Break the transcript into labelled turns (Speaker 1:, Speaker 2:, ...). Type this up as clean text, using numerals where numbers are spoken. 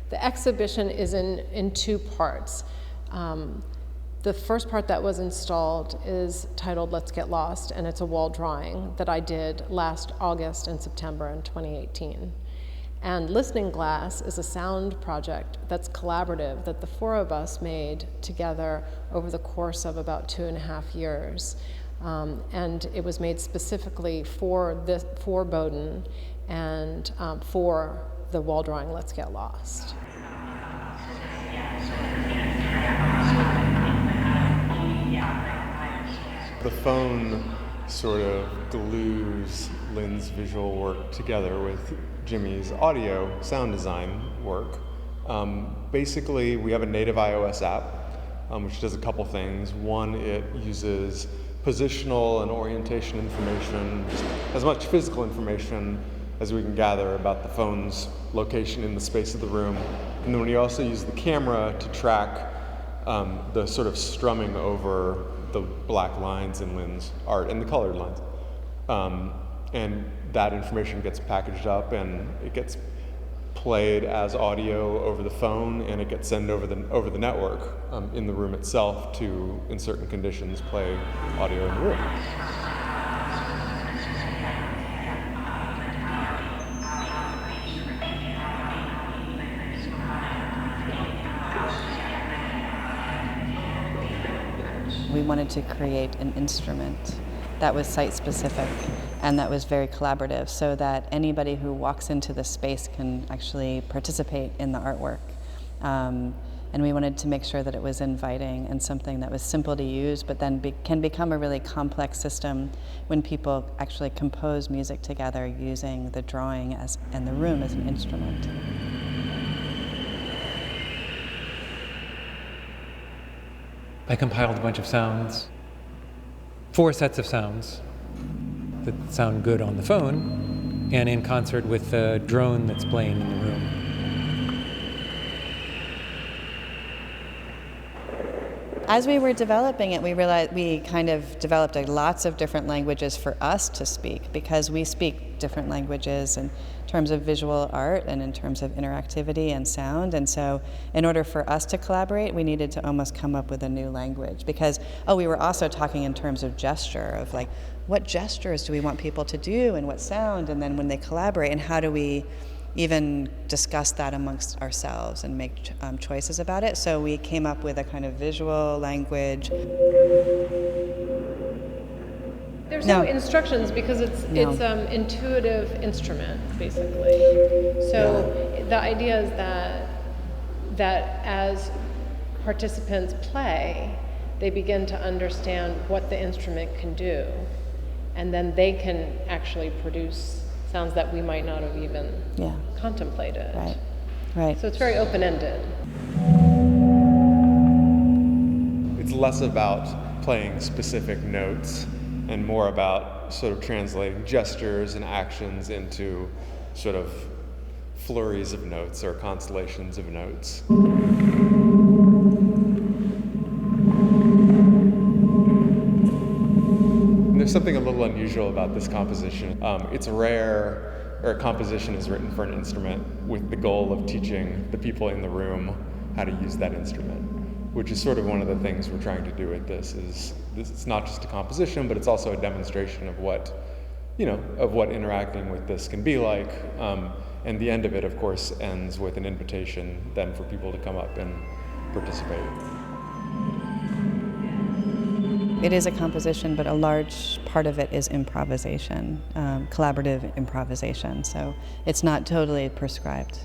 Speaker 1: The exhibition is in two parts. The first part that was installed is titled Let's Get Lost, and it's a wall drawing that I did last August and September in 2018. And Listening Glass is a sound project that's collaborative that the four of us made together over the course of about 2.5 years. And it was made specifically for Bowdoin and for the wall drawing Let's Get Lost.
Speaker 2: The phone sort of glues Lynn's visual work together with Jimmy's audio sound design work. Basically, we have a native iOS app, which does a couple things. One, it uses positional and orientation information, just as much physical information as we can gather about the phone's location in the space of the room. And then we also use the camera to track the sort of strumming over the black lines in Lynn's art and the colored lines. And that information gets packaged up and it gets played as audio over the phone, and it gets sent over the network in the room itself to, in certain conditions, play audio in the room.
Speaker 3: We wanted to create an instrument that was site-specific and that was very collaborative, so that anybody who walks into the space can actually participate in the artwork. And we wanted to make sure that it was inviting and something that was simple to use, but then can become a really complex system when people actually compose music together using the drawing and the room as an instrument.
Speaker 4: I compiled a bunch of sounds, 4 sets of sounds that sound good on the phone and in concert with the drone that's playing in the room.
Speaker 3: As we were developing it, we realized we kind of developed lots of different languages for us to speak, because we speak different languages in terms of visual art and in terms of interactivity and sound. And so in order for us to collaborate, we needed to almost come up with a new language, because, we were also talking in terms of gesture, of like, what gestures do we want people to do and what sound, and then when they collaborate, and how do we even discuss that amongst ourselves and make choices about it. So we came up with a kind of visual language.
Speaker 1: There's no instructions, because it's intuitive instrument, basically. So the idea is that as participants play, they begin to understand what the instrument can do, and then they can actually produce sounds that we might not have even contemplated.
Speaker 3: Right.
Speaker 1: So it's very open-ended.
Speaker 2: It's less about playing specific notes and more about sort of translating gestures and actions into sort of flurries of notes or constellations of notes. There's something a little unusual about this composition. It's rare, or a composition is written for an instrument with the goal of teaching the people in the room how to use that instrument, which is sort of one of the things we're trying to do with this. It's not just a composition, but it's also a demonstration of what interacting with this can be like. And the end of it, of course, ends with an invitation then for people to come up and participate.
Speaker 3: It is a composition, but a large part of it is improvisation, collaborative improvisation. So it's not totally prescribed.